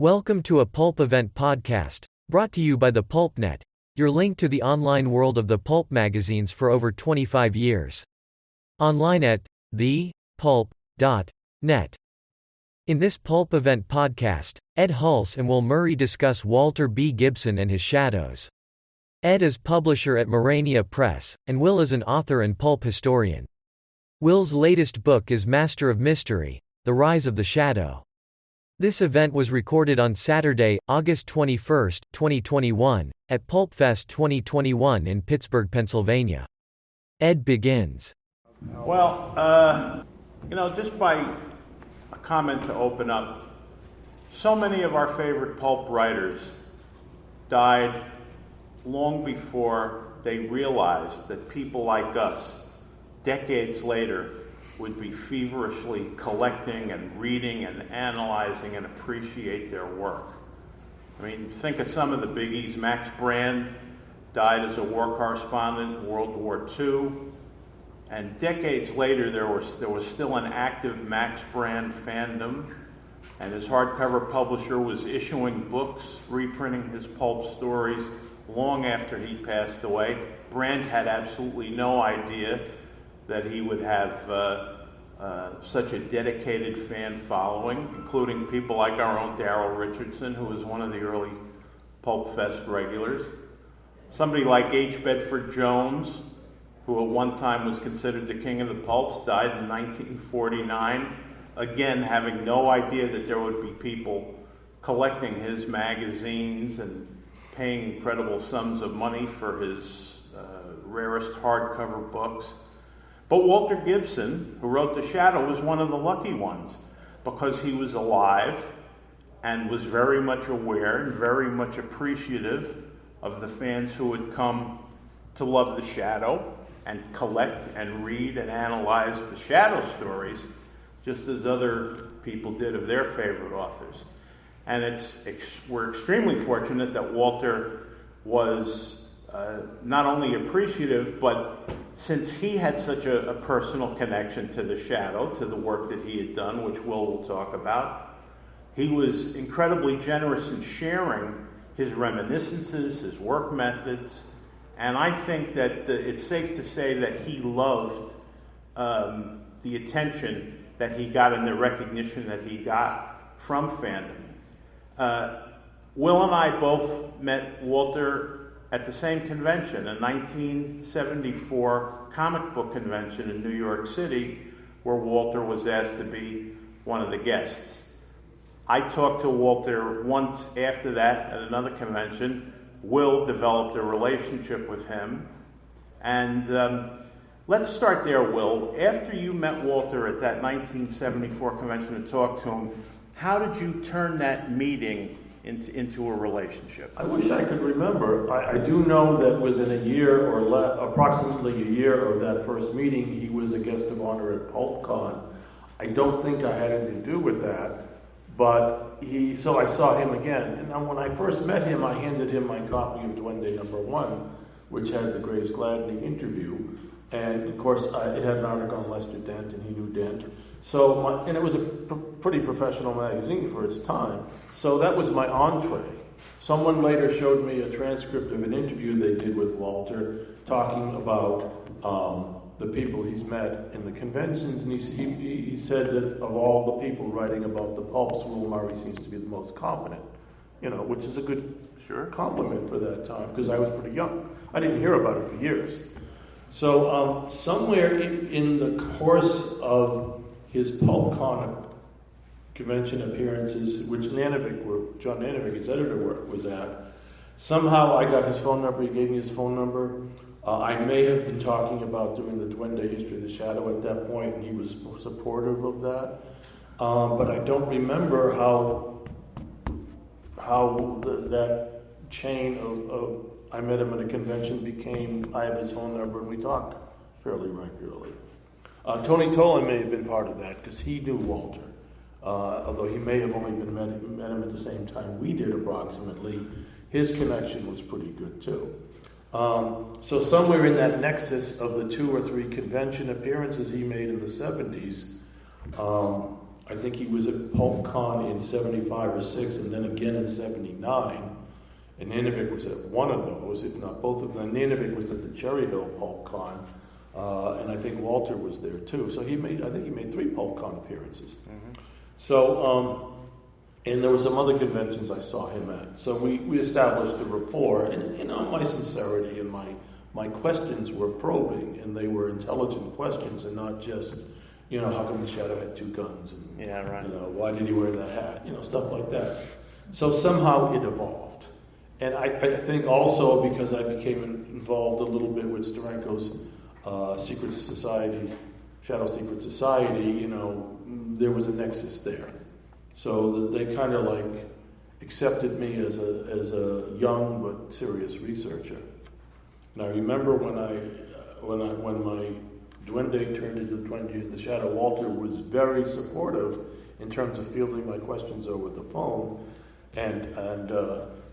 Welcome to a Pulp Event podcast, brought to you by the PulpNet, your link to the online world of the pulp magazines for over 25 years. Online at thepulp.net. In this Pulp Event podcast, Ed Hulse and Will Murray discuss Walter B. Gibson and His Shadows. Ed is publisher at Murania Press, and Will is an author and pulp historian. Will's latest book is Master of Mystery: The Rise of the Shadow. This event was recorded on Saturday, August 21, 2021, at PulpFest 2021 in Pittsburgh, Pennsylvania. Ed begins. Well, just by a comment to open up, so many of our favorite pulp writers died long before they realized that people like us, decades later, would be feverishly collecting and reading and analyzing and appreciate their work. I mean, think of some of the biggies. Max Brand died as a war correspondent in World War II, and decades later there was still an active Max Brand fandom, and his hardcover publisher was issuing books, reprinting his pulp stories long after he passed away. Brand had absolutely no idea that he would have such a dedicated fan following, including people like our own Daryl Richardson, who was one of the early PulpFest regulars. Somebody like H. Bedford Jones, who at one time was considered the king of the pulps, died in 1949, again having no idea that there would be people collecting his magazines and paying incredible sums of money for his rarest hardcover books. But Walter Gibson, who wrote The Shadow, was one of the lucky ones because he was alive and was very much aware and very much appreciative of the fans who had come to love The Shadow and collect and read and analyze the Shadow stories, just as other people did of their favorite authors. And we're extremely fortunate that Walter was not only appreciative, but since he had such a personal connection to The Shadow, to the work that he had done, which will talk about, he was incredibly generous in sharing his reminiscences, his work methods, and I think that it's safe to say that he loved the attention that he got and the recognition that he got from fandom. Will and I both met Walter at the same convention, a 1974 comic book convention in New York City, where Walter was asked to be one of the guests. I talked to Walter once after that at another convention. Will developed a relationship with him. And let's start there, Will. After you met Walter at that 1974 convention and talked to him, how did you turn that meeting into a relationship? I wish I could remember. I do know that within a year or approximately a year of that first meeting, he was a guest of honor at PulpCon. I don't think I had anything to do with that, but so I saw him again. And when I first met him, I handed him my copy of Duende #1, which had the Graves Gladney interview. And of course, it had an article on Lester Dent, and he knew Dent. And it was a pretty professional magazine for its time. So that was my entree. Someone later showed me a transcript of an interview they did with Walter talking about the people he's met in the conventions. And he said that of all the people writing about the pulps, Will Murray seems to be the most competent, which is a good compliment for that time because I was pretty young. I didn't hear about it for years. So somewhere in the course of his PulpCon convention appearances, which John Nanovic, his editor, was at, somehow I got his phone number. He gave me his phone number. I may have been talking about doing the Duende History of the Shadow at that point, and he was supportive of that. But I don't remember how that chain of I met him at a convention became I have his phone number, and we talk fairly regularly. Tony Tolan may have been part of that because he knew Walter, although he may have only met him at the same time we did approximately. His connection was pretty good too. So somewhere in that nexus of the 2 or 3 convention appearances he made in the 70s, I think he was at PulpCon in 75 or 6, and then again in 79. And Nanovic was at one of those, if not both of them. Nanovic was at the Cherry Hill PulpCon, and I think Walter was there too. So I think he made 3 PulpCon appearances. Mm-hmm. So, and there were some other conventions I saw him at. So we established a rapport, and my sincerity and my questions were probing, and they were intelligent questions, and not just, how come the Shadow had 2 guns, and why did he wear that hat, stuff like that. So somehow it evolved, and I think also because I became involved a little bit with Steranko's Secret Society, Shadow Secret Society, there was a nexus there. So they kind of accepted me as a young but serious researcher. And I remember when my Duende turned into the 20 Years of the Shadow, Walter was very supportive in terms of fielding my questions over the phone and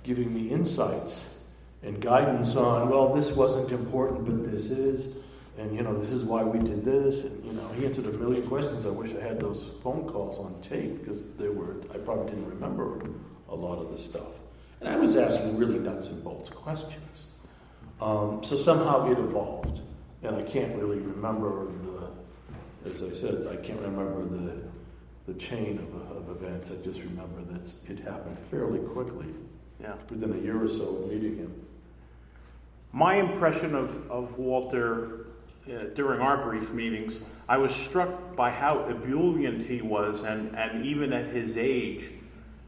giving me insights and guidance on, well, this wasn't important, but this is, and this is why we did this, and he answered a million questions. I wish I had those phone calls on tape because I probably didn't remember a lot of the stuff. And I was asking really nuts and bolts questions. So somehow it evolved, and I can't really remember as I said, I can't remember the chain of events. I just remember that it happened fairly quickly. Yeah. Within a year or so of meeting him. My impression of Walter during our brief meetings, I was struck by how ebullient he was, and even at his age,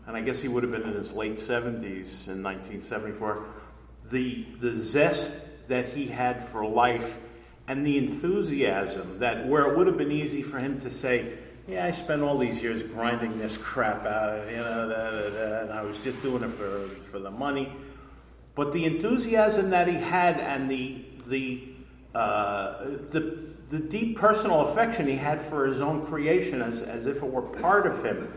and I guess he would have been in his late 70s in 1974, the zest that he had for life and the enthusiasm that where it would have been easy for him to say, yeah, I spent all these years grinding this crap out, and I was just doing it for the money. But the enthusiasm that he had and the deep personal affection he had for his own creation as if it were part of him.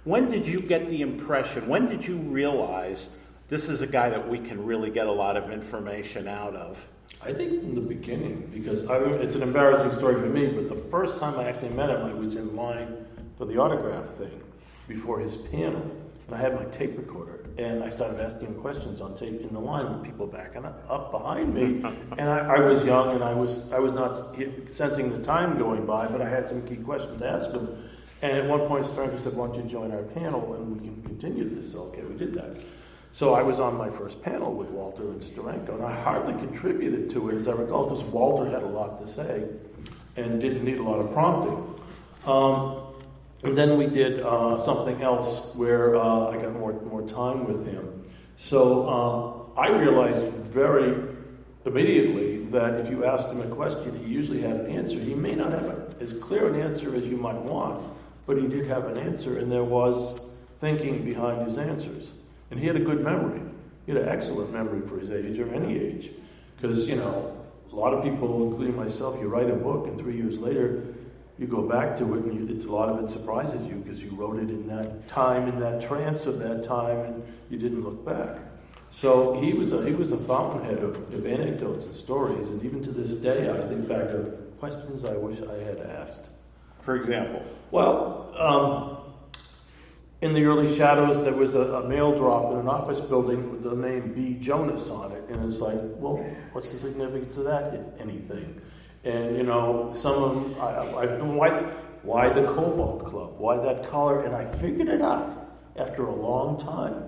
When did you get the impression, when did you realize this is a guy that we can really get a lot of information out of? I think in the beginning, because it's an embarrassing story for me, but the first time I actually met him, I was in line for the autograph thing before his panel, and I had my tape recorder, and I started asking him questions on tape in the line with people backing up behind me, and I was young, and I was not sensing the time going by, but I had some key questions to ask him, and at one point Stryker said, why don't you join our panel, and we can continue this. So, okay, we did that. So I was on my first panel with Walter and Steranko, and I hardly contributed to it, as I recall, because Walter had a lot to say and didn't need a lot of prompting. And then we did something else where I got more time with him. So I realized very immediately that if you asked him a question, he usually had an answer. He may not have as clear an answer as you might want, but he did have an answer, and there was thinking behind his answers. And he had a good memory. He had an excellent memory for his age, or any age. Because, a lot of people, including myself, you write a book, and 3 years later, you go back to it, and a lot of it surprises you, because you wrote it in that time, in that trance of that time, and you didn't look back. So he was a fountainhead of anecdotes and stories, and even to this day, I think back of questions I wish I had asked. For example? Well, in the early Shadows, there was a mail drop in an office building with the name B. Jonas on it. And it's like, well, what's the significance of that, if anything? And, some of them, why the Cobalt Club? Why that color? And I figured it out after a long time.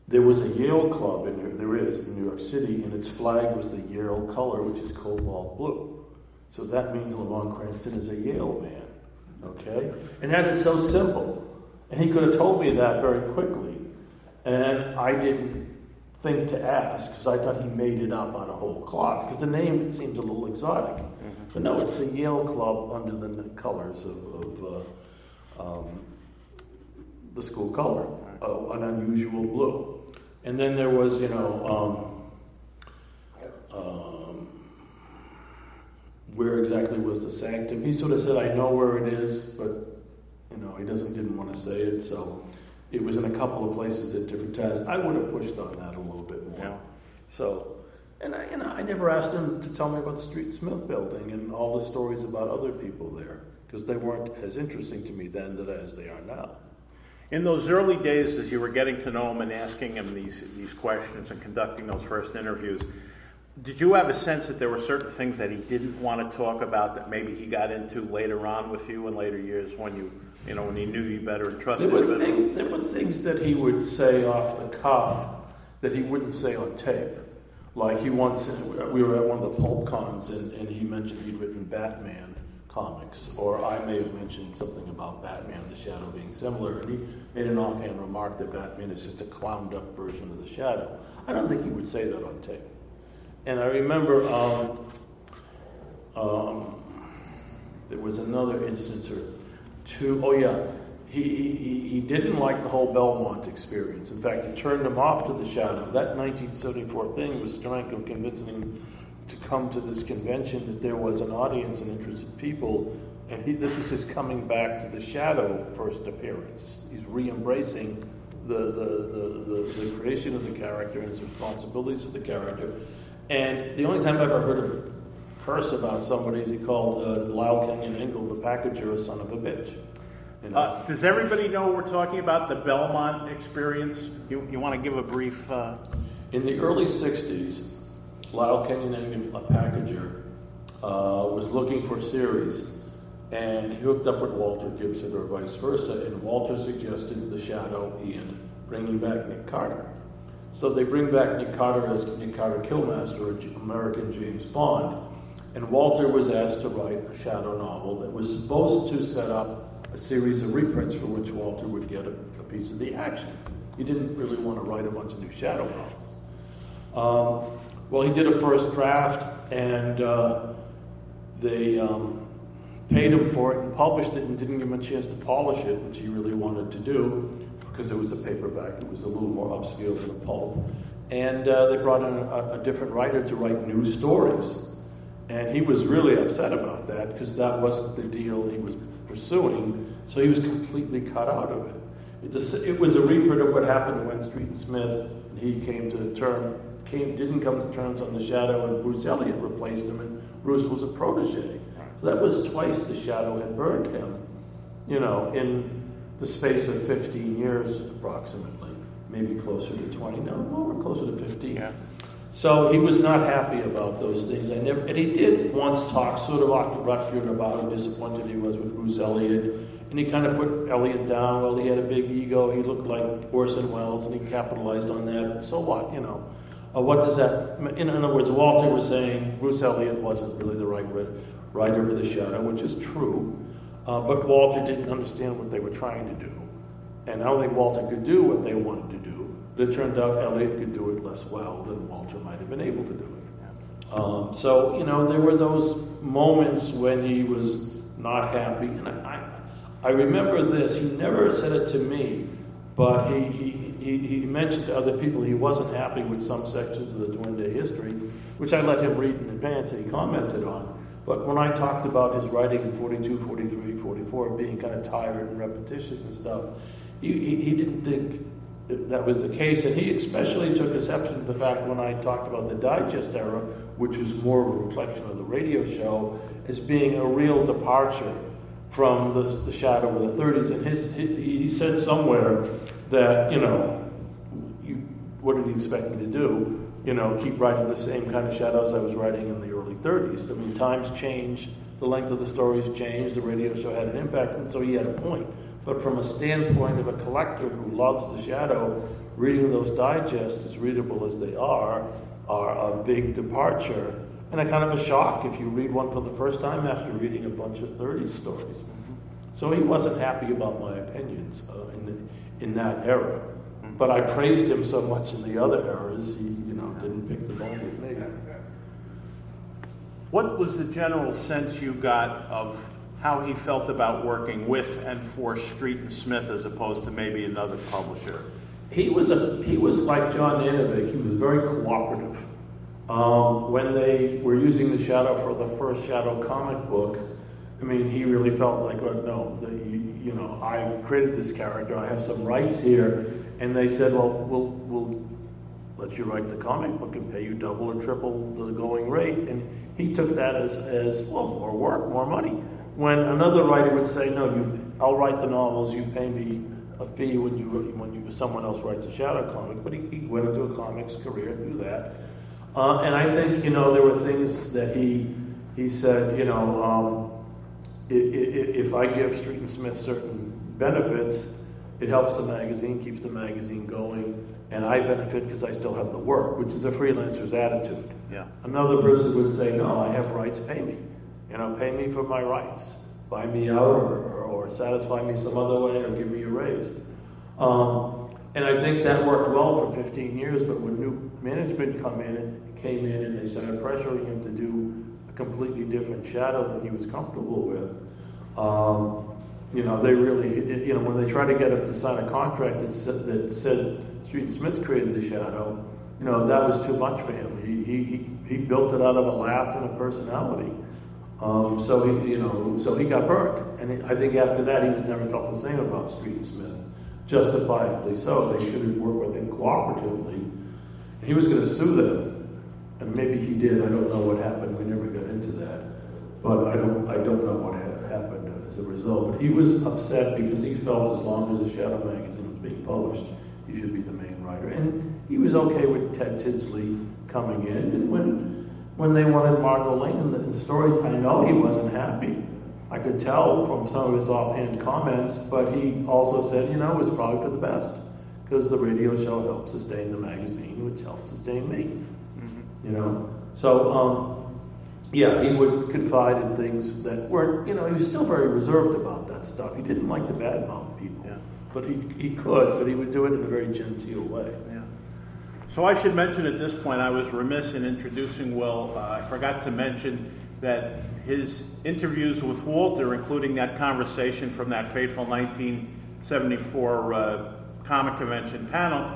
There was a Yale club, there is in New York City, and its flag was the Yale color, which is cobalt blue. So that means Lamont Cranston is a Yale man. Okay? And that is so simple. And he could have told me that very quickly. And I didn't think to ask, because I thought he made it up on a whole cloth, because the name seems a little exotic. Mm-hmm. But no, it's the Yale Club under the colors of the school color, an unusual blue. And then there was, where exactly was the sanctum? He sort of said, I know where it is, but, he didn't want to say it, so it was in a couple of places at different times. I would have pushed on that a little bit more. Yeah. So, And I never asked him to tell me about the Street and Smith building and all the stories about other people there, because they weren't as interesting to me then as they are now. In those early days, as you were getting to know him and asking him these questions and conducting those first interviews, did you have a sense that there were certain things that he didn't want to talk about that maybe he got into later on with you in later years when when he knew you better and trusted you better? There were things that he would say off the cuff that he wouldn't say on tape. Like we were at one of the pulp cons and he mentioned he'd written Batman comics, or I may have mentioned something about Batman the Shadow being similar, and he made an offhand remark that Batman is just a clowned up version of the Shadow. I don't think he would say that on tape. And I remember there was another instance or two. Oh yeah, he didn't like the whole Belmont experience. In fact, it turned him off to the Shadow. That 1974 thing was trying to convince him to come to this convention, that there was an audience and interested people, and this was his coming back to the Shadow first appearance. He's re-embracing the creation of the character and his responsibilities of the character. And the only time I ever heard him curse about somebody is he called Lyle Kenyon Ingle, the packager, a son of a bitch. Does everybody know we're talking about the Belmont experience? You want to give a brief... In the early 60s, Lyle Kenyon Ingle, a packager, was looking for series, and he hooked up with Walter Gibson or vice versa, and Walter suggested The Shadow and bringing back Nick Carter. So they bring back Nick Carter as Nick Carter Killmaster, American James Bond, and Walter was asked to write a Shadow novel that was supposed to set up a series of reprints for which Walter would get a piece of the action. He didn't really want to write a bunch of new Shadow novels. Well, he did a first draft, and they paid him for it and published it and didn't give him a chance to polish it, which he really wanted to do, because it was a paperback. It was a little more upscale than a pulp. And they brought in a different writer to write new stories. And he was really upset about that, because that wasn't the deal he was pursuing, so he was completely cut out of it. It was a reprint of what happened when Street and Smith, and he didn't come to terms on The Shadow, and Bruce Elliott replaced him, and Bruce was a protege. So that was twice The Shadow had burned him, in the space of 15 years approximately, maybe closer to 20, no, closer to 15. Yeah. So he was not happy about those things. And he did once talk sort of off the record about how disappointed he was with Bruce Elliott. And he kind of put Elliott down. Well, he had a big ego. He looked like Orson Welles, and he capitalized on that. So what, what does that... In other words, Walter was saying Bruce Elliott wasn't really the right writer for The Shadow, which is true. But Walter didn't understand what they were trying to do. And I don't think Walter could do what they wanted to do. But it turned out Elliott could do it less well than Walter might have been able to do it. So, there were those moments when he was not happy. And I remember this. He never said it to me, but he mentioned to other people he wasn't happy with some sections of the Twin Day history, which I let him read in advance and he commented on. But when I talked about his writing in 42, 43, 44 being kind of tired and repetitious and stuff, he didn't think that was the case, and he especially took exception to the fact when I talked about the Digest era, which was more of a reflection of the radio show, as being a real departure from the Shadow of the 30s. And he said somewhere that, what did he expect me to do? Keep writing the same kind of Shadows I was writing in the early 30s. I mean, times change, the length of the stories changed, the radio show had an impact, and so he had a point. But from a standpoint of a collector who loves The Shadow, reading those digests, as readable as they are a big departure and a kind of a shock if you read one for the first time after reading a bunch of 30s stories. So he wasn't happy about my opinions in that era. But I praised him so much in the other eras, he didn't pick the bone with me. What was the general sense you got of how he felt about working with and for Street and Smith as opposed to maybe another publisher? He was like John Nanovic. He was very cooperative. When they were using The Shadow for the first Shadow comic book, he really felt like, I created this character. I have some rights here, and they said, well, we'll let you write the comic book and pay you double or triple the going rate. And he took that as well, more work, more money. When another writer would say, no, I'll write the novels, you pay me a fee when someone else writes a shadow comic. But he went into a comics career through that. And I think, there were things that he said, if I give Street and Smith certain benefits, it helps the magazine, keeps the magazine going, and I benefit because I still have the work, which is a freelancer's attitude. Yeah. Another person would say, no, I have rights, pay me. Pay me for my rights. Buy me out or satisfy me some other way or give me a raise. And I think that worked well for 15 years, but when new management came in and they started pressuring him to do a completely different shadow than he was comfortable with, they really, when they tried to get him to sign a contract that said Street and Smith created the shadow, that was too much for him. He built it out of a laugh and a personality. So he got burnt. And I think after that, he never felt the same about Street and Smith. Justifiably so. They should have worked with him cooperatively. And he was going to sue them. And maybe he did. I don't know what happened. We never got into that. But I don't know what happened as a result. But he was upset because he felt as long as the Shadow magazine was being published, he should be the main writer. And he was okay with Ted Tinsley coming in. And when they wanted Margot Lane in the stories, I know he wasn't happy. I could tell from some of his offhand comments, but he also said, it was probably for the best, because the radio show helped sustain the magazine, which helped sustain me. Mm-hmm. So, he would confide in things that weren't, he was still very reserved about that stuff. He didn't like to badmouth people, but he could, but he would do it in a very genteel way. Yeah. So I should mention at this point, I was remiss in introducing Will. I forgot to mention that his interviews with Walter, including that conversation from that fateful 1974 comic convention panel,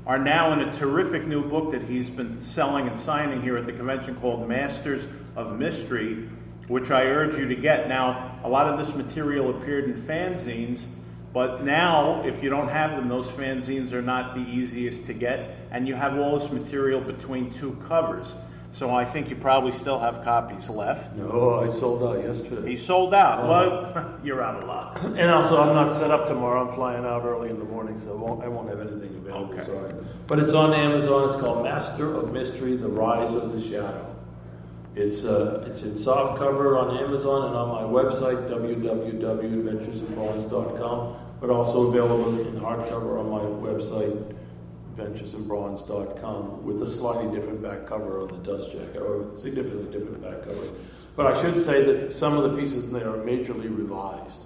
are now in a terrific new book that he's been selling and signing here at the convention called Masters of Mystery, which I urge you to get. Now, a lot of this material appeared in fanzines, but now, if you don't have them, those fanzines are not the easiest to get, and you have all this material between two covers. So I think you probably still have copies left. No, I sold out yesterday. He sold out. Well, you're out of luck. And also, I'm not set up tomorrow. I'm flying out early in the morning, so I won't have anything available. Okay. Sorry. But it's on Amazon. It's called Master of Mystery, The Rise of the Shadow. It's in soft cover on Amazon and on my website, www.adventuresinbronze.com, but also available in hardcover on my website, adventuresinbronze.com, with a slightly different back cover on the dust jacket, or significantly different back cover. But I should say that some of the pieces in there are majorly revised.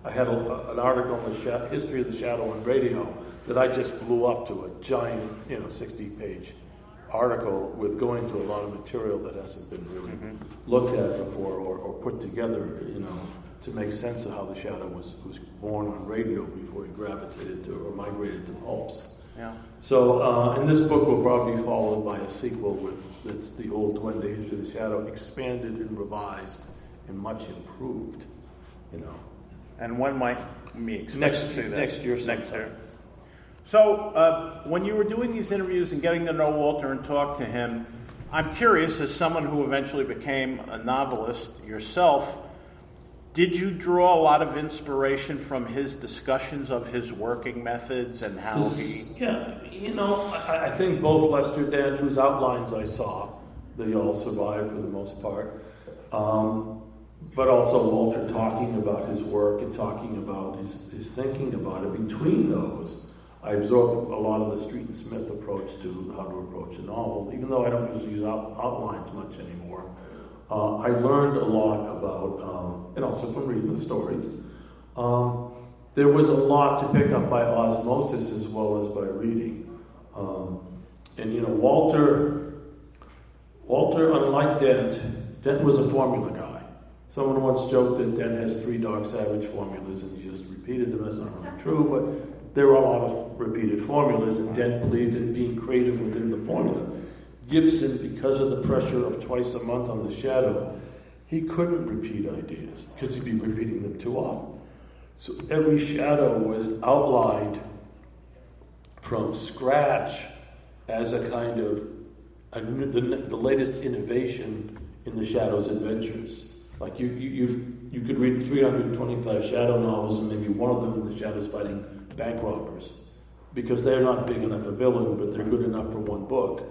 I had an article on the history of the shadow on radio that I just blew up to a giant, 60-page article with going to a lot of material that hasn't been really looked at before or put together, to make sense of how the shadow was born on radio before he gravitated to or migrated to pulps. Yeah. So, and this book will probably be followed by a sequel that's the old 20 History of the Shadow, expanded and revised and much improved, And when might we expect to see that? Next year. Next year. So, when you were doing these interviews and getting to know Walter and talk to him, I'm curious, as someone who eventually became a novelist yourself, did you draw a lot of inspiration from his discussions of his working methods and how he... Yeah, I think both Lester Dent, whose outlines I saw, they all survived for the most part, but also Walter talking about his work and talking about his thinking about it. Between those, I absorbed a lot of the Street and Smith approach to how to approach a novel, even though I don't usually use outlines much anymore. I learned a lot about, and also from reading the stories. There was a lot to pick up by osmosis as well as by reading. Walter, unlike Dent was a formula guy. Someone once joked that Dent has 3 Dog Savage formulas and he just repeated them. That's not really true, but there were a lot of repeated formulas, and Dent believed in being creative within the formula. Gibson, because of the pressure of twice a month on the shadow, he couldn't repeat ideas because he'd be repeating them too often. So every shadow was outlined from scratch as a kind of the latest innovation in the Shadows adventures. Like you could read 325 Shadow novels and maybe one of them the Shadows fighting bank robbers, because they're not big enough a villain, but they're good enough for one book.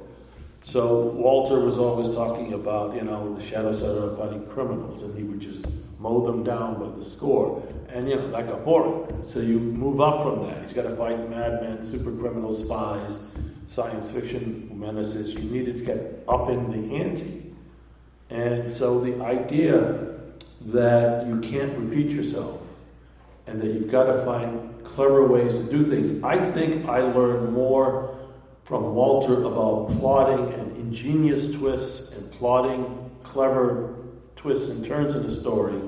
So Walter was always talking about, the Shadows are fighting criminals, and he would just mow them down by the score. And, that got boring. So you move up from that. He's got to fight madmen, super criminals, spies, science fiction menaces. You needed to get upping the ante. And so the idea that you can't repeat yourself and that you've got to find clever ways to do things. I think I learned more from Walter about plotting and ingenious twists and plotting clever twists and turns in a story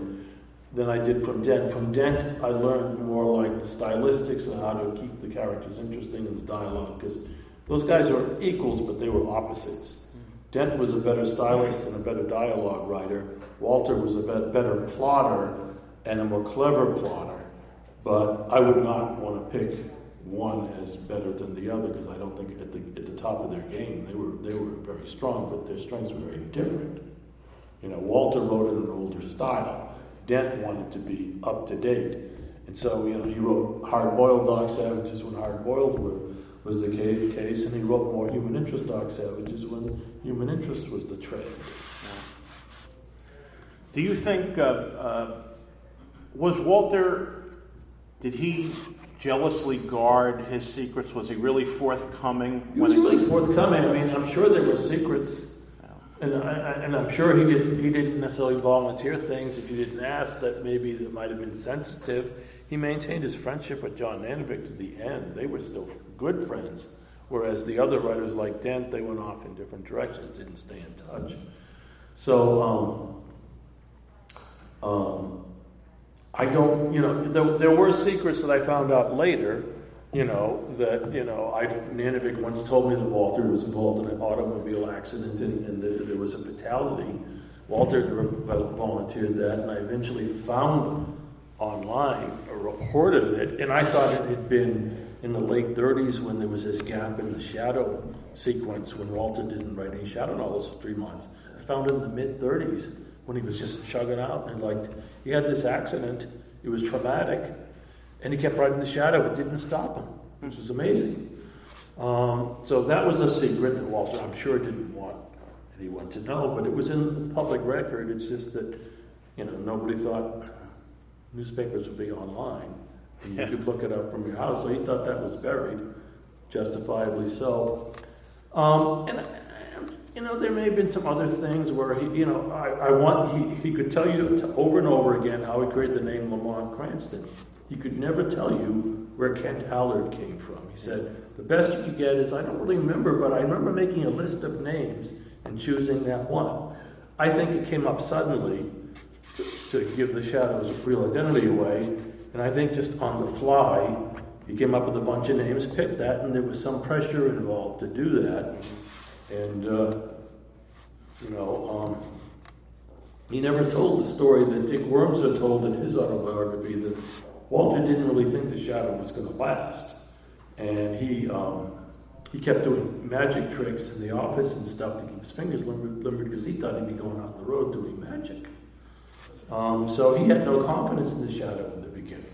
than I did from Dent. From Dent, I learned more like the stylistics and how to keep the characters interesting in the dialogue, because those guys were equals, but they were opposites. Dent was a better stylist and a better dialogue writer. Walter was a better plotter and a more clever plotter. But I would not want to pick one as better than the other, because I don't think at the top of their game they were very strong, but their strengths were very different. Walter wrote in an older style. Dent wanted to be up to date, and so he wrote Hard-Boiled Dog Savages when Hard-Boiled was the case, and he wrote more Human Interest Dog Savages when Human Interest was the trade. Do you think was Walter? Did he jealously guard his secrets? Was he really forthcoming? He was really forthcoming. I mean, I'm sure there were secrets, and I'm sure he didn't necessarily volunteer things if you didn't ask. That might have been sensitive. He maintained his friendship with John Nanovic to the end. They were still good friends, whereas the other writers like Dent, they went off in different directions, didn't stay in touch. So I don't, there were secrets that I found out later, Nanovic once told me that Walter was involved in an automobile accident and there was a fatality. Walter volunteered that, and I eventually found online a report of it, and I thought it had been in the late 30s when there was this gap in the Shadow sequence when Walter didn't write any Shadow novels for 3 months. I found it in the mid-30s when he was just chugging out, and he had this accident, it was traumatic, and he kept writing the Shadow. It didn't stop him, which was amazing. So that was a secret that Walter, I'm sure, didn't want anyone to know, but it was in the public record. It's just that, nobody thought newspapers would be online, and you could look it up from your house, so he thought that was buried, justifiably so. There may have been some other things where he could tell you over and over again how he created the name Lamont Cranston. He could never tell you where Kent Allard came from. He said, the best you could get is, I don't really remember, but I remember making a list of names and choosing that one. I think it came up suddenly to give the Shadows' real identity away, and I think just on the fly, he came up with a bunch of names, picked that, and there was some pressure involved to do that. And, he never told the story that Dick Wormser told in his autobiography, that Walter didn't really think the Shadow was going to last. And he kept doing magic tricks in the office and stuff to keep his fingers limbered because he thought he'd be going out on the road doing magic. So he had no confidence in the Shadow in the beginning.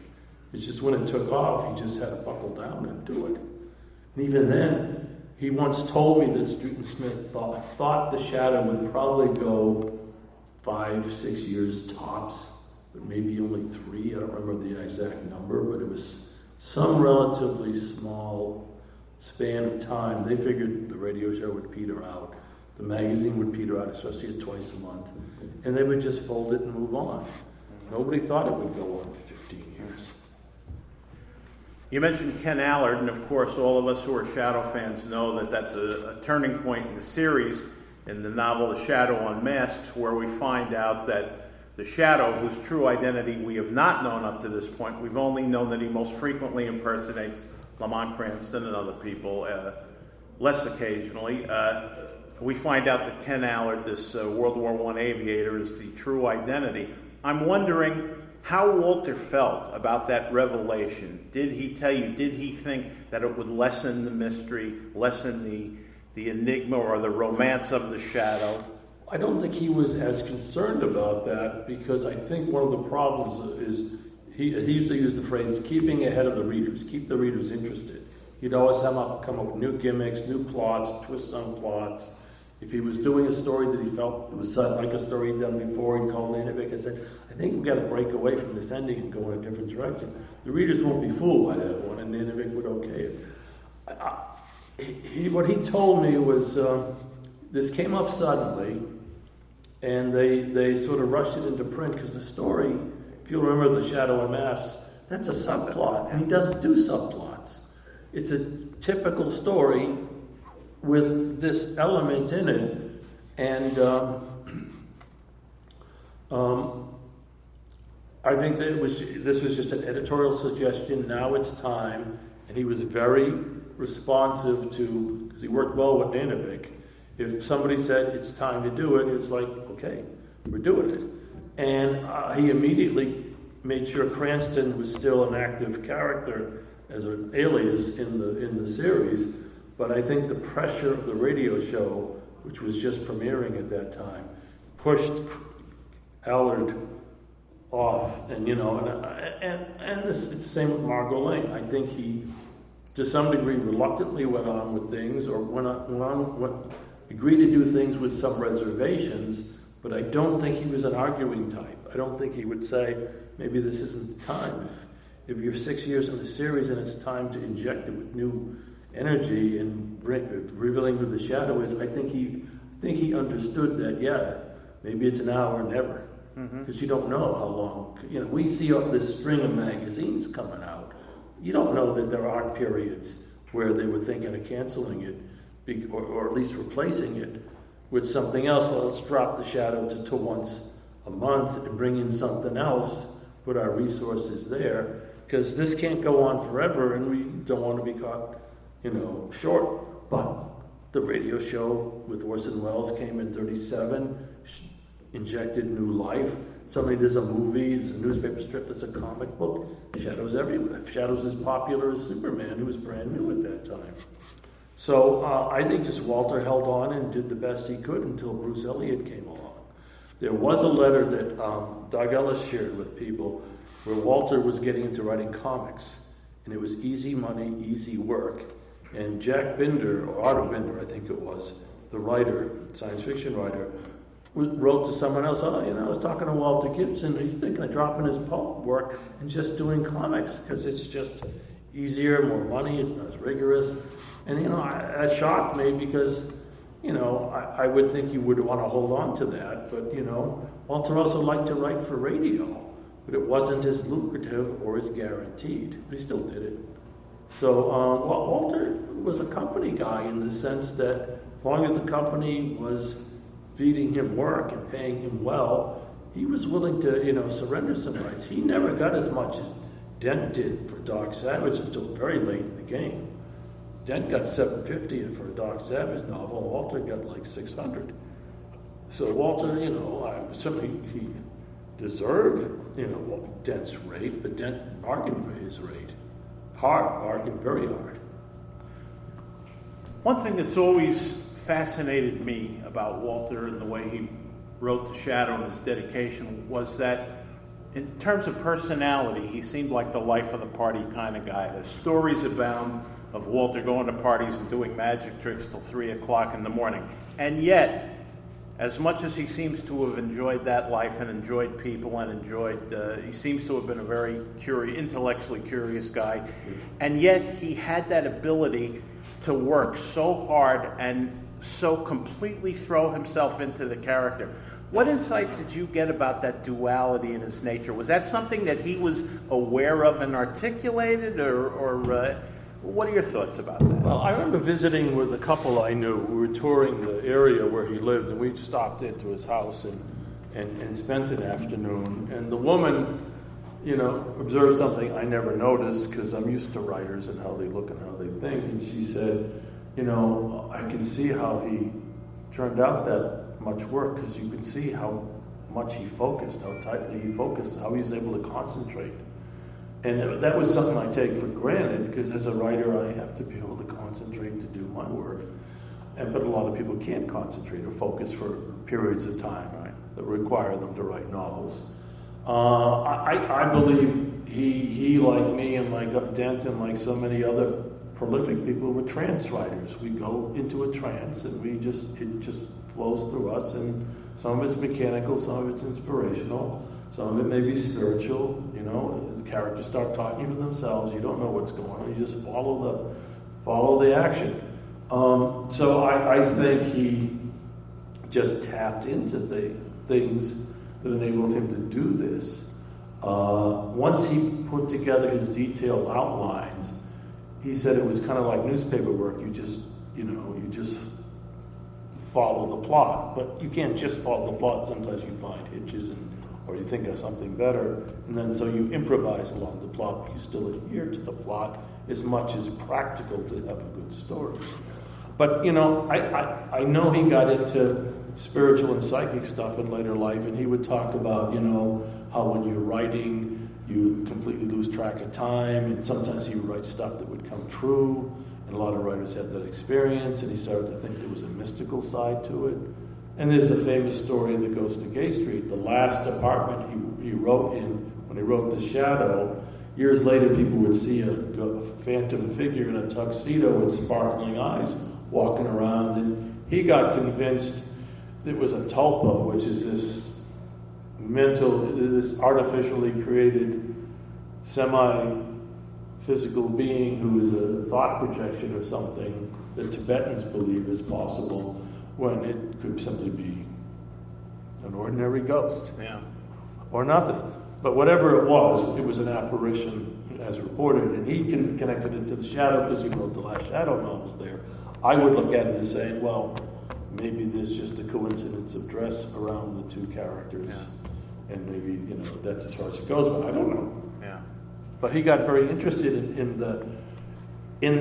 It's just when it took off, he just had to buckle down and do it. And even then, he once told me that Street and Smith thought the Shadow would probably go 5-6 years tops, but maybe only 3. I don't remember the exact number, but it was some relatively small span of time. They figured the radio show would peter out. The magazine would peter out, especially at twice a month. And they would just fold it and move on. Nobody thought it would go on for 15 years. You mentioned Ken Allard, and of course all of us who are Shadow fans know that that's a turning point in the series, in the novel The Shadow Unmasked, where we find out that the Shadow, whose true identity we have not known up to this point, we've only known that he most frequently impersonates Lamont Cranston and other people, less occasionally. We find out that Ken Allard, this World War I aviator, is the true identity. I'm wondering how Walter felt about that revelation. Did he tell you, did he think that it would lessen the mystery, lessen the enigma or the romance of the shadow? I don't think he was as concerned about that, because I think one of the problems is he used to use the phrase keeping ahead of the readers, keep the readers interested. He'd always come up with new gimmicks, new plots, twists on plots. If he was doing a story that he felt it was like a story he'd done before, he'd call Nanovic and said, I think we've got to break away from this ending and go in a different direction. The readers won't be fooled by that one, and Nanovic would okay it. What he told me was, this came up suddenly, and they sort of rushed it into print, because the story, if you'll remember The Shadow and Mask, that's a subplot, and he doesn't do subplots. It's a typical story with this element in it, and I think that this was just an editorial suggestion. Now it's time, and he was very responsive to, because he worked well with Nanovic. If somebody said it's time to do it, it's like, okay, we're doing it. And he immediately made sure Cranston was still an active character as an alias in the series. But I think the pressure of the radio show, which was just premiering at that time, pushed Allard off. And it's the same with Margot Lane. I think he, to some degree, reluctantly went on with things, or agreed to do things with some reservations. But I don't think he was an arguing type. I don't think he would say, maybe this isn't the time. If you're 6 years in the series and it's time to inject it with new energy and revealing who the shadow is, I think he understood that. Yeah, maybe it's now or never, because you don't know how long. We see this string of magazines coming out. You don't know that there are periods where they were thinking of canceling it, or at least replacing it with something else. Let's drop the shadow to once a month and bring in something else. Put our resources there, because this can't go on forever, and we don't want to be caught short. But the radio show with Orson Welles came in 1937, injected new life. Suddenly there's a movie, there's a newspaper strip, there's a comic book. Shadows everywhere. Shadows as popular as Superman, who was brand new at that time. So I think just Walter held on and did the best he could until Bruce Elliott came along. There was a letter that Doug Ellis shared with people where Walter was getting into writing comics, and it was easy money, easy work. And Jack Binder, or Otto Binder, I think it was, the writer, science fiction writer, wrote to someone else, I was talking to Walter Gibson, he's thinking of dropping his pulp work and just doing comics, because it's just easier, more money, it's not as rigorous. And, that shocked me, because, I would think you would want to hold on to that, but, Walter also liked to write for radio, but it wasn't as lucrative or as guaranteed, but he still did it. So Walter was a company guy in the sense that as long as the company was feeding him work and paying him well, he was willing to, surrender some rights. He never got as much as Dent did for Doc Savage until very late in the game. Dent got $750 for a Doc Savage novel. Walter got like $600. So Walter, certainly he deserved, Dent's rate, but Dent bargained for his rate. Bargained very hard. One thing that's always fascinated me about Walter and the way he wrote The Shadow and his dedication was that in terms of personality, he seemed like the life of the party kind of guy. There's stories abound of Walter going to parties and doing magic tricks till 3 o'clock in the morning. And yet, as much as he seems to have enjoyed that life and enjoyed people and he seems to have been a very intellectually curious guy, and yet he had that ability to work so hard and so completely throw himself into the character. What insights did you get about that duality in his nature? Was that something that he was aware of and articulated, or what are your thoughts about that? Well, I remember visiting with a couple I knew. We were touring the area where he lived, and we stopped into his house and spent an afternoon. And the woman, observed something I never noticed, because I'm used to writers and how they look and how they think. And she said, I can see how he turned out that much work, because you can see how much he focused, how tightly he focused, how he was able to concentrate. And that was something I take for granted, because as a writer, I have to be able to concentrate to do my work. But a lot of people can't concentrate or focus for periods of time that require them to write novels. I believe he, like me and like Dent and like so many other prolific people, were trance writers. We go into a trance and it just flows through us, and some of it's mechanical, some of it's inspirational, some of it may be spiritual. You know, the characters start talking to themselves. You don't know what's going on. You just follow the action. So I think he just tapped into things that enabled him to do this. Once he put together his detailed outlines, he said it was kind of like newspaper work. You just follow the plot, but you can't just follow the plot. Sometimes you find hitches or you think of something better, and then so you improvise along the plot, but you still adhere to the plot as much as practical to have a good story. But, you know, I know he got into spiritual and psychic stuff in later life, and he would talk about, you know, how when you're writing, you completely lose track of time, and sometimes he would write stuff that would come true, and a lot of writers had that experience, and he started to think there was a mystical side to it. And there's a famous story that goes to Gay Street. The last apartment he wrote in, when he wrote The Shadow, years later people would see a phantom figure in a tuxedo with sparkling eyes walking around, and he got convinced it was a tulpa, which is this artificially created semi-physical being who is a thought projection of something that Tibetans believe is possible, when it could simply be an ordinary ghost. Yeah. Or nothing. But whatever it was an apparition as reported, and he connected it to The Shadow because he wrote the last Shadow novels there. I would look at it and say, well, maybe there's just a coincidence of dress around the two characters. Yeah. And maybe, you know, that's as far as it goes, but I don't know. Yeah. But he got very interested in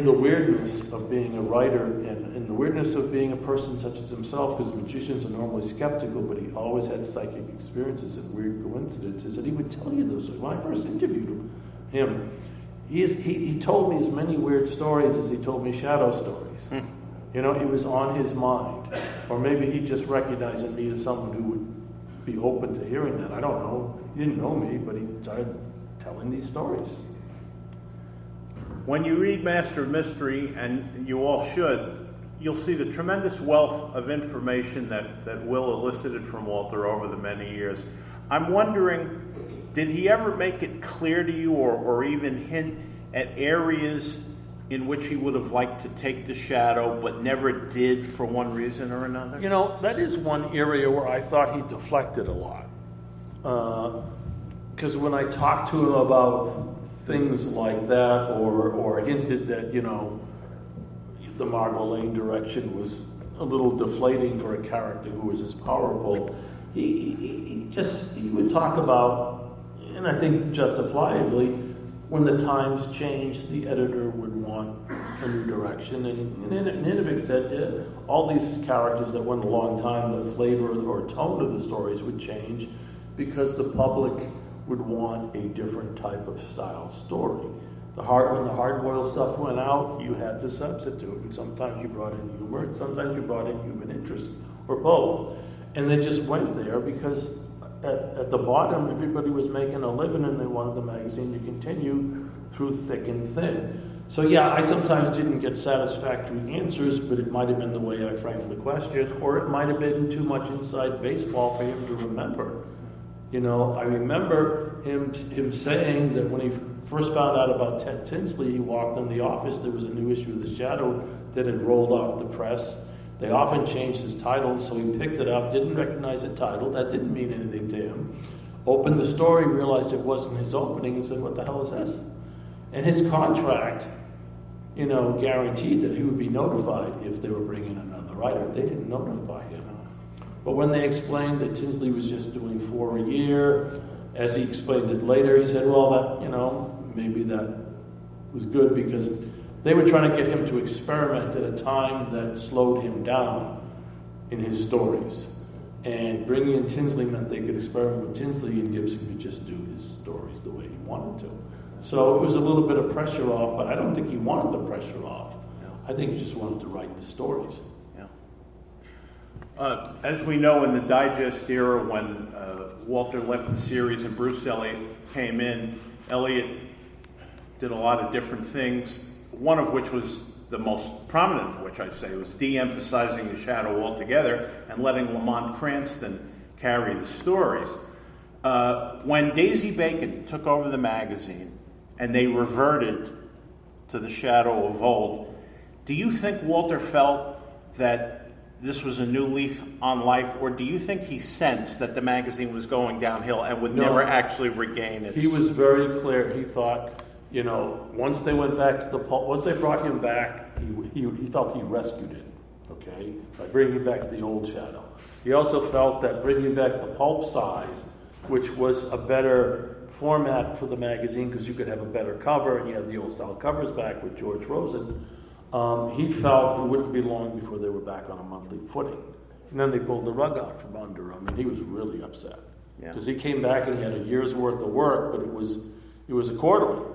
the weirdness of being a writer and in the weirdness of being a person such as himself, because magicians are normally skeptical, but he always had psychic experiences and weird coincidences, and he would tell you those. When I first interviewed him, he told me as many weird stories as he told me shadow stories. You know, it was on his mind. Or maybe he just recognized in me as someone who would be open to hearing that. I don't know. He didn't know me, but he started telling these stories. When you read Master of Mystery, and you all should, you'll see the tremendous wealth of information that Will elicited from Walter over the many years. I'm wondering, did he ever make it clear to you or even hint at areas in which he would have liked to take the Shadow but never did for one reason or another? You know, that is one area where I thought he deflected a lot. Because when I talked to him about things like that, or hinted that, you know, the Margot Lane direction was a little deflating for a character who was as powerful, he would talk about, and I think justifiably, when the times changed, the editor would want a new direction. And Ninovic said all these characters that went a long time, the flavor or tone of the stories would change because the public would want a different type of style story. When the hard-boiled stuff went out, you had to substitute. And sometimes you brought in humor, and sometimes you brought in human interest, or both. And they just went there because at the bottom, everybody was making a living and they wanted the magazine to continue through thick and thin. So yeah, I sometimes didn't get satisfactory answers, but it might have been the way I framed the question, or it might have been too much inside baseball for him to remember. You know, I remember him saying that when he first found out about Ted Tinsley, he walked in the office, there was a new issue of The Shadow that had rolled off the press. They often changed his titles, so he picked it up, didn't recognize the title, that didn't mean anything to him. Opened the story, realized it wasn't his opening, and said, what the hell is this? And his contract, you know, guaranteed that he would be notified if they were bringing another writer. They didn't notify him. But when they explained that Tinsley was just doing 4 a year, as he explained it later, he said, well, that, you know, maybe that was good because they were trying to get him to experiment at a time that slowed him down in his stories. And bringing in Tinsley meant they could experiment with Tinsley, and Gibson could just do his stories the way he wanted to. So it was a little bit of pressure off, but I don't think he wanted the pressure off. I think he just wanted to write the stories. Yeah. As we know, in the digest era, when Walter left the series and Bruce Elliott came in, Elliott did a lot of different things, one of which was the most prominent of which, I'd say, was de-emphasizing the shadow altogether and letting Lamont Cranston carry the stories. When Daisy Bacon took over the magazine and they reverted to the shadow of old, do you think Walter felt that this was a new leaf on life, or do you think he sensed that the magazine was going downhill and would never actually regain its... He was very clear. He thought, once they went back to the pulp, once they brought him back, he felt he rescued it, okay, by bringing back the old shadow. He also felt that bringing back the pulp size, which was a better format for the magazine because you could have a better cover, and you had the old style covers back with George Rosen. He felt it wouldn't be long before they were back on a monthly footing. And then they pulled the rug out from under him, and he was really upset. Because he came back and he had a year's worth of work, but it was a quarterly.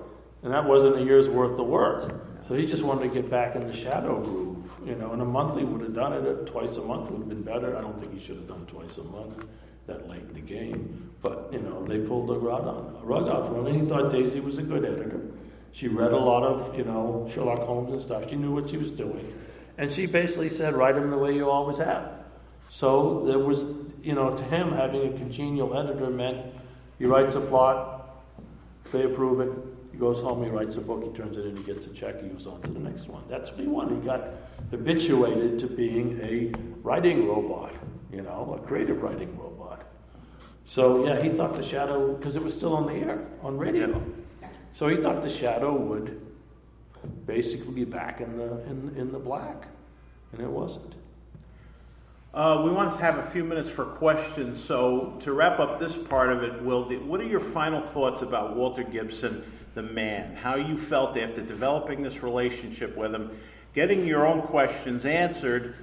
And that wasn't a year's worth of work. So he just wanted to get back in the shadow groove. And a monthly would have done it. Twice a month would have been better. I don't think he should have done twice a month that late in the game. But, they pulled the rug out from him, and he thought Daisy was a good editor. She read a lot of, Sherlock Holmes and stuff. She knew what she was doing. And she basically said, write him the way you always have. So there was, to him, having a congenial editor meant he writes a plot, they approve it, he goes home, he writes a book, he turns it in, he gets a check, he goes on to the next one. That's what he wanted. He got habituated to being a writing robot, a creative writing robot. So, yeah, he thought the shadow, because it was still on the air, on radio. Yeah. So he thought the shadow would basically be back in the black, and it wasn't. We want to have a few minutes for questions. So to wrap up this part of it, Will, what are your final thoughts about Walter Gibson, the man? How you felt after developing this relationship with him, getting your own questions answered,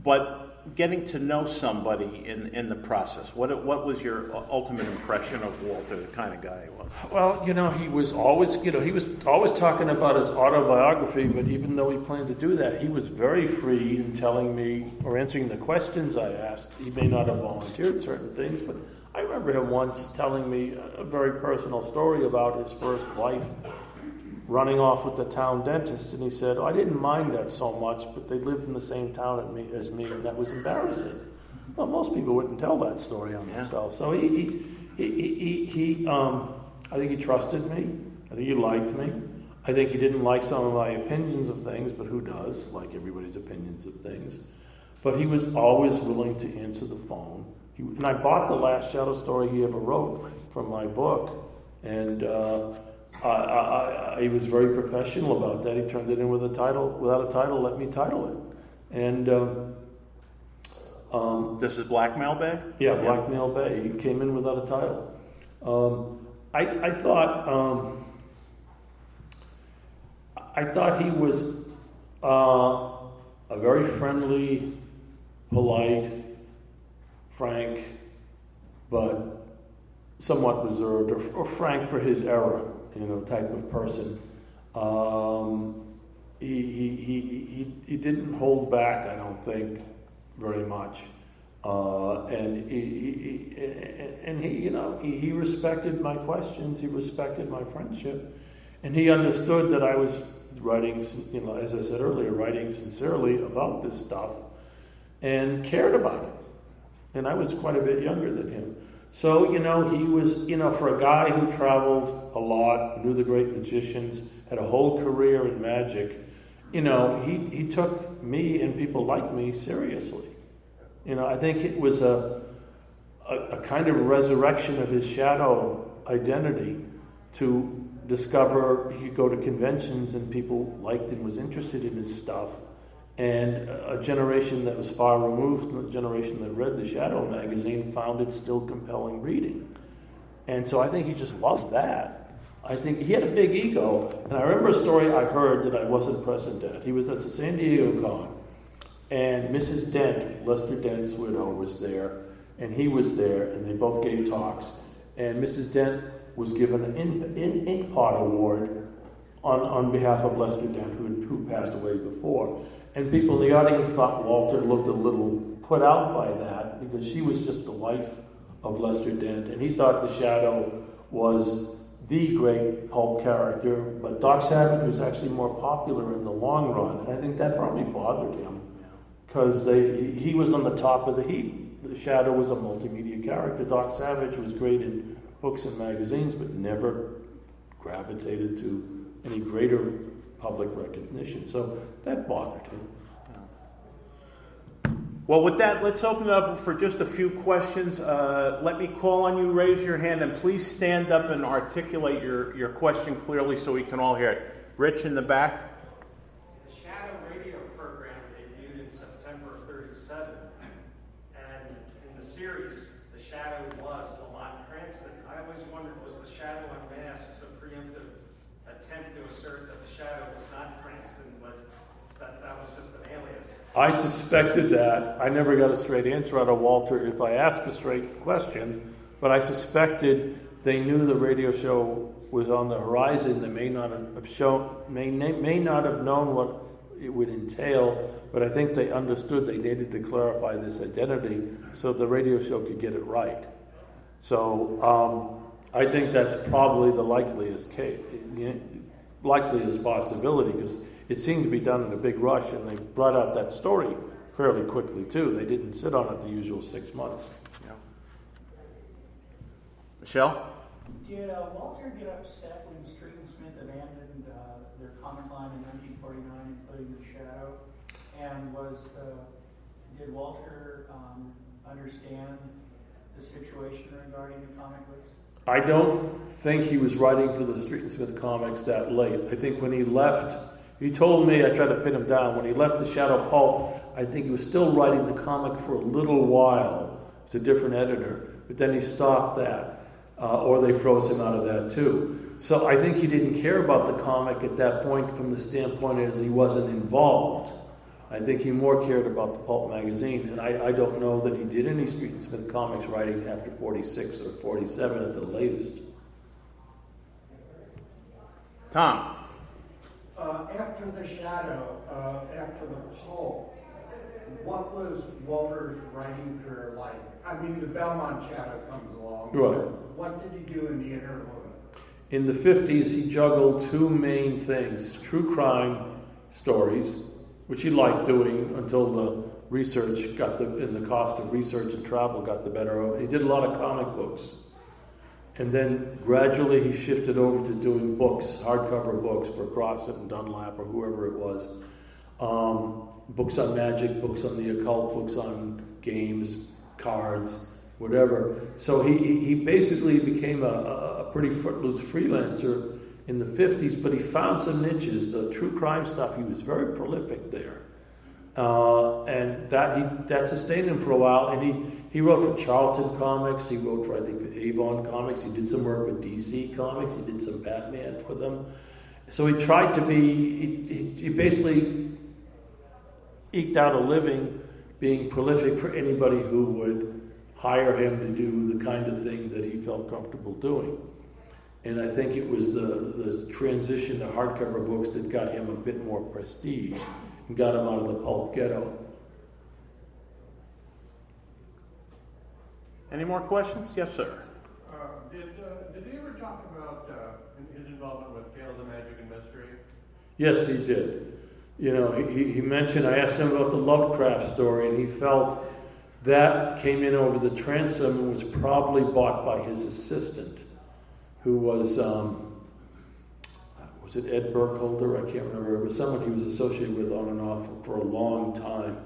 but getting to know somebody in the process? What was your ultimate impression of Walter, the kind of guy he was? Well, he was always, he was always talking about his autobiography, but even though he planned to do that, he was very free in telling me or answering the questions I asked. He may not have volunteered certain things, but I remember him once telling me a very personal story about his first wife running off with the town dentist, and he said, I didn't mind that so much, but they lived in the same town as me, and that was embarrassing. Well, most people wouldn't tell that story on themselves. So he I think he trusted me. I think he liked me. I think he didn't like some of my opinions of things, but who does, like everybody's opinions of things. But he was always willing to answer the phone. And I bought the last shadow story he ever wrote from my book, and he was very professional about that. He turned it in with a title, without a title, let me title it. And this is Blackmail Bay? Yeah, Blackmail Bay. He came in without a title. I thought he was a very friendly, polite, frank, but somewhat reserved, or frank for his era, type of person. He didn't hold back, I don't think, very much. And he respected my questions, he respected my friendship, and he understood that I was writing, as I said earlier, writing sincerely about this stuff, and cared about it. And I was quite a bit younger than him. So, he was, for a guy who traveled a lot, knew the great magicians, had a whole career in magic, he took me and people like me seriously. I think it was a kind of resurrection of his shadow identity to discover he could go to conventions and people liked and was interested in his stuff. And a generation that was far removed from the generation that read the Shadow magazine found it still compelling reading. And so I think he just loved that. I think he had a big ego. And I remember a story I heard that I wasn't present at. He was at the San Diego Con. And Mrs. Dent, Lester Dent's widow, was there. And he was there. And they both gave talks. And Mrs. Dent was given an Inkpot Award on behalf of Lester Dent, who passed away before. And people in the audience thought Walter looked a little put out by that because she was just the wife of Lester Dent, and he thought the Shadow was the great pulp character, but Doc Savage was actually more popular in the long run, and I think that probably bothered him because he was on the top of the heap. The Shadow was a multimedia character. Doc Savage was great in books and magazines, but never gravitated to any greater public recognition. So that bothered him. Well, with that, let's open it up for just a few questions. Let me call on you, raise your hand, and please stand up and articulate your question clearly so we can all hear it. Rich in the back. The Shadow radio program debuted in September of '37, and in the series, the Shadow was Lamont Cranston. I always wondered, was the Shadow unmasked a preemptive attempt to assert that the Shadow was not Cranston, but that was just an alias? I suspected that. I never got a straight answer out of Walter if I asked a straight question, but I suspected they knew the radio show was on the horizon. They may not have known what it would entail, but I think they understood they needed to clarify this identity so the radio show could get it right. So I think that's probably the likeliest possibility, because it seemed to be done in a big rush, and they brought out that story fairly quickly too. They didn't sit on it the usual 6 months. Yeah. Michelle? Did Walter get upset when Street and Smith abandoned their comic line in 1949, including The Shadow? And did Walter understand the situation regarding the comic books? I don't think he was writing for the Street and Smith comics that late. I think when he left, he told me, I tried to pin him down, when he left the Shadow Pulp, I think he was still writing the comic for a little while. It's a different editor, but then he stopped that, or they froze him out of that too. So I think he didn't care about the comic at that point from the standpoint as he wasn't involved. I think he more cared about the Pulp magazine, and I don't know that he did any Street and Smith comics writing after 46 or 47 at the latest. Tom? After the Shadow, after the Pulp, what was Walter's writing career like? I mean, the Belmont Shadow comes along. Right. What did he do in the interval? In the 50s, he juggled two main things: true crime stories, which he liked doing until the research and the cost of research and travel got the better of it. He did a lot of comic books. And then gradually he shifted over to doing books, hardcover books for Crosset and Dunlap or whoever it was. Books on magic, books on the occult, books on games, cards, whatever. So he basically became a pretty footloose freelancer in the 50s, but he found some niches. The true crime stuff, he was very prolific there. And that sustained him for a while. And he wrote for Charlton Comics. He wrote for, I think, for Avon Comics. He did some work with DC Comics. He did some Batman for them. So he tried to be, he basically eked out a living being prolific for anybody who would hire him to do the kind of thing that he felt comfortable doing. And I think it was the transition to hardcover books that got him a bit more prestige and got him out of the pulp ghetto. Any more questions? Yes, sir. Did he ever talk about his involvement with Tales of Magic and Mystery? Yes, he did. You know, he mentioned, I asked him about the Lovecraft story, and he felt that came in over the transom and was probably bought by his assistant, who was it Ed Burkholder? I can't remember. It was someone he was associated with on and off for a long time.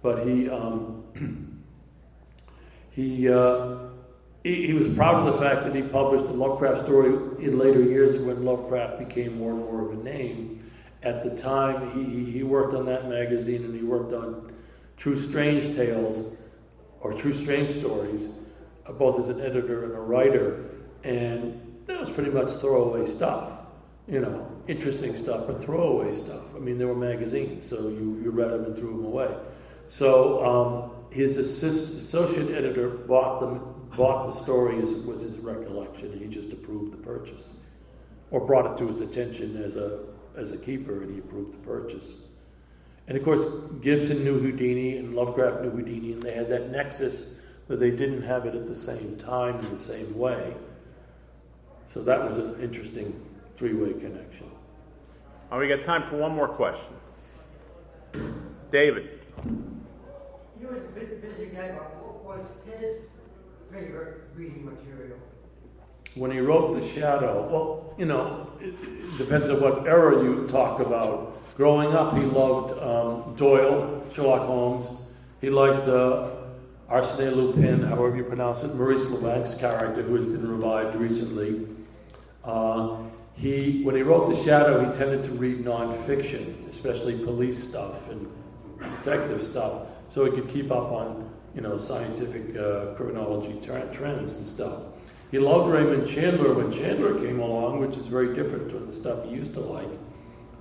But he was proud of the fact that he published the Lovecraft story in later years when Lovecraft became more and more of a name. At the time, he worked on that magazine, and he worked on True Strange Tales, or True Strange Stories, both as an editor and a writer. And that was pretty much throwaway stuff. You know, interesting stuff, but throwaway stuff. I mean, they were magazines, so you read them and threw them away. So his associate editor bought the story as was his recollection, and he just approved the purchase, or brought it to his attention as a keeper, and he approved the purchase. And of course, Gibson knew Houdini and Lovecraft knew Houdini, and they had that nexus, but they didn't have it at the same time in the same way. So that was an interesting three-way connection. We got time for one more question. David. He was a busy guy, but what was his favorite reading material? When he wrote The Shadow, well, you know, it depends on what era you talk about. Growing up, he loved Doyle, Sherlock Holmes. He liked Arsène Lupin, however you pronounce it, Maurice Leblanc's character, who has been revived recently. When he wrote The Shadow, he tended to read nonfiction, especially police stuff and detective stuff, so he could keep up on, you know, scientific criminology trends and stuff. He loved Raymond Chandler when Chandler came along, which is very different from the stuff he used to like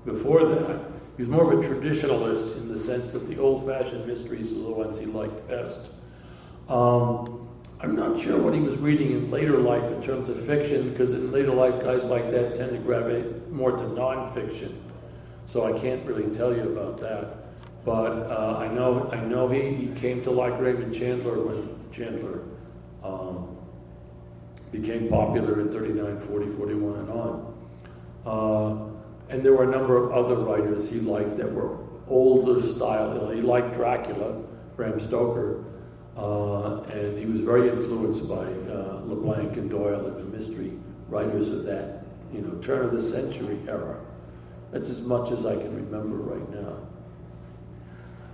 before that. He was more of a traditionalist in the sense that the old-fashioned mysteries were the ones he liked best. I'm not sure what he was reading in later life in terms of fiction, because in later life, guys like that tend to gravitate more to nonfiction. So I can't really tell you about that. But I know he came to like Raymond Chandler when Chandler became popular in 39, 40, 41, and on. And there were a number of other writers he liked that were older style. You know, he liked Dracula, Bram Stoker, and he was very influenced by LeBlanc and Doyle and the mystery writers of that, you know, turn of the century era. That's as much as I can remember right now.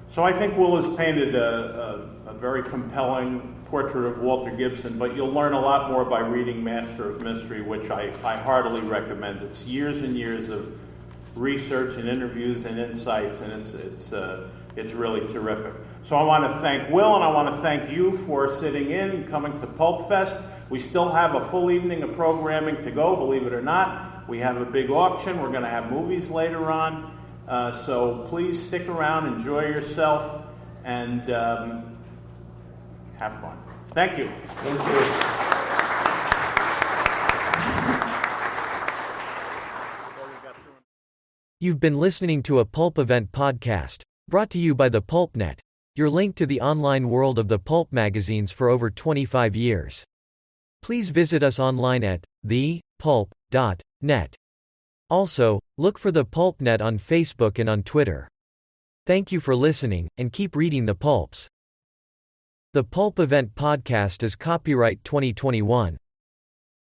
So I think Will has painted a very compelling portrait of Walter Gibson, but you'll learn a lot more by reading Master of Mystery, which I heartily recommend. It's years and years of research and interviews and insights, and it's really terrific. So I want to thank Will, and I want to thank you for sitting in and coming to PulpFest. We still have a full evening of programming to go, believe it or not. We have a big auction. We're going to have movies later on. So please stick around, enjoy yourself, and have fun. Thank you. Thank you. You've been listening to a Pulp Event podcast, brought to you by the PulpNet, your link to the online world of the pulp magazines for over 25 years. Please visit us online at thepulp.net. Also, look for the PulpNet on Facebook and on Twitter. Thank you for listening, and keep reading the pulps. The Pulp Event podcast is copyright 2021.